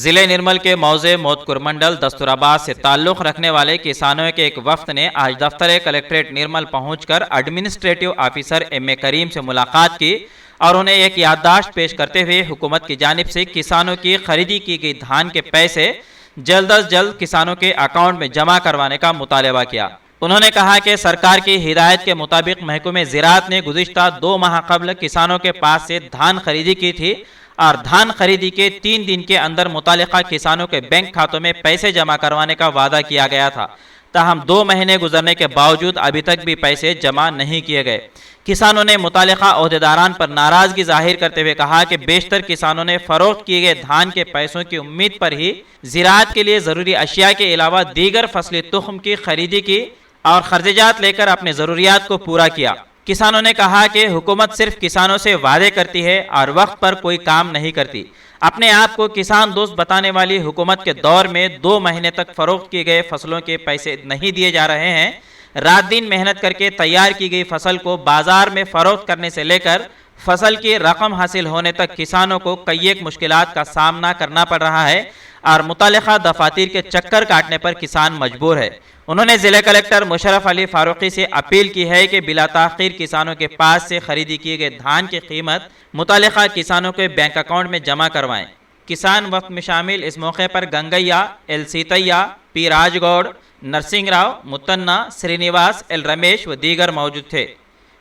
ضلع نرمل کے موضع موتکر منڈل دستورآباد سے تعلق رکھنے والے کسانوں کے ایک وفد نے آج دفتر کلکٹریٹ نرمل پہنچ کر ایڈمنسٹریٹو آفیسر ایم اے کریم سے ملاقات کی اور انہیں ایک یادداشت پیش کرتے ہوئے حکومت کی جانب سے کسانوں کی خریدی کی گئی دھان کے پیسے جلد از جلد کسانوں کے اکاؤنٹ میں جمع کروانے کا مطالبہ کیا۔ انہوں نے کہا کہ سرکار کی ہدایت کے مطابق محکمہ زراعت نے گزشتہ 2 ماہ قبل کسانوں کے پاس سے دھان خریدی کی تھی اور دھان خریدی کے 3 دن کے اندر متعلقہ کسانوں کے بینک کھاتوں میں پیسے جمع کروانے کا وعدہ کیا گیا تھا، تاہم 2 مہینے گزرنے کے باوجود ابھی تک بھی پیسے جمع نہیں کیے گئے۔ کسانوں نے متعلقہ عہدیداران پر ناراضگی ظاہر کرتے ہوئے کہا کہ بیشتر کسانوں نے فروخت کیے گئے دھان کے پیسوں کی امید پر ہی زراعت کے لیے ضروری اشیاء کے علاوہ دیگر فصلی تخم کی خریدی کی اور خرچات لے کر اپنے ضروریات کو پورا کیا۔ کسانوں نے کہا کہ حکومت صرف کسانوں سے وعدے کرتی ہے اور وقت پر کوئی کام نہیں کرتی۔ اپنے آپ کو کسان دوست بتانے والی حکومت کے دور میں 2 مہینے تک فروخت کیے گئے فصلوں کے پیسے نہیں دیے جا رہے ہیں۔ رات دن محنت کر کے تیار کی گئی فصل کو بازار میں فروخت کرنے سے لے کر فصل کی رقم حاصل ہونے تک کسانوں کو کئی ایک مشکلات کا سامنا کرنا پڑ رہا ہے اور متعلقہ دفاتر کے چکر کاٹنے پر کسان مجبور ہے۔ انہوں نے ضلع کلکٹر مشرف علی فاروقی سے اپیل کی ہے کہ بلا تاخیر کسانوں کے پاس سے خریدی کیے گئے دھان کی قیمت متعلقہ کسانوں کے بینک اکاؤنٹ میں جمع کروائیں۔ کسان وقت میں شامل اس موقع پر گنگیا، ایل سیتیا، پی راج گوڑ، نرسنگ راؤ، متنا، سرینیواس، ایل رمیش و دیگر موجود تھے۔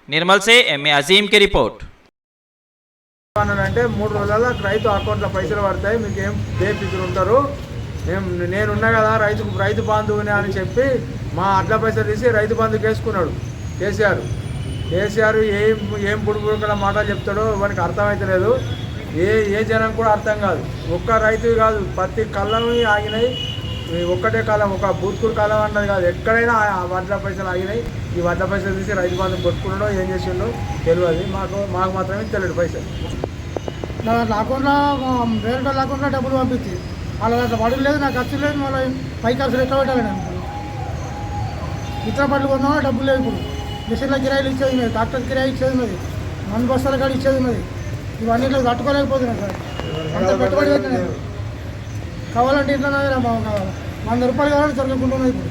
نرمل سے ایم اے عظیم کی رپورٹ۔ అంటే 3 రోజుల రైతు అకౌంట్లో పైసలు పడతాయి, మీకు ఏం బేఫికర్ ఉంటారు, నేనున్నా కదా రైతు బంధువుని అని చెప్పి మా అడ్ల పైసలు తీసి రైతు బంధుకి వేసుకున్నాడు కేసీఆర్ ఏం బుడుబుడుకుల మాటలు చెప్తాడో వానికి అర్థమవుతలేదు। ఏ జనం కూడా అర్థం కాదు। ఒక్క రైతు కాదు, ప్రతి కళ్ళం ఆగినాయి। ఒక్కటే కాలం, ఒక బూత్కూరు కాలం అన్నది కాదు, ఎక్కడైనా వడ్ల పైసలు ఆగినాయి। ఈ వడ్ల పైసలు తీసి రైతు బంధు కొట్టుకున్నాడో ఏం చేసిండో తెలియదు, మాకు మాత్రమే తెలియదు పైసలు। నా అకౌంట్లో వేరే వాళ్ళ అకౌంట్లో డబ్బులు పంపించి వాళ్ళ దాంట్లో వడులు లేదు, నాకు ఖర్చు లేదు, మళ్ళీ పై ఖర్చులు ఎట్లా పెట్టాలి? నేను ఇతర పనులు కొన్నా డబ్బులు లేదు। ఇప్పుడు మిషన్ల కిరాయిలు ఇచ్చేది ఉన్నది, ట్రాక్టర్ కిరాయి ఇచ్చేది ఉన్నది, మందు బస్తాల కాడ ఇచ్చేది ఉన్నది, ఇవన్నీ ఇట్లా తట్టుకోలేకపోతున్నాను సార్। అంత పెట్టుబడి పెట్టినాను, కావాలంటే ఇట్లా 100 రూపాయలు కావాలంటే దొరకకుండా ఉన్నది ఇప్పుడు।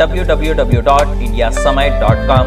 www.indiasamay.com।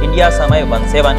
@indiasamay17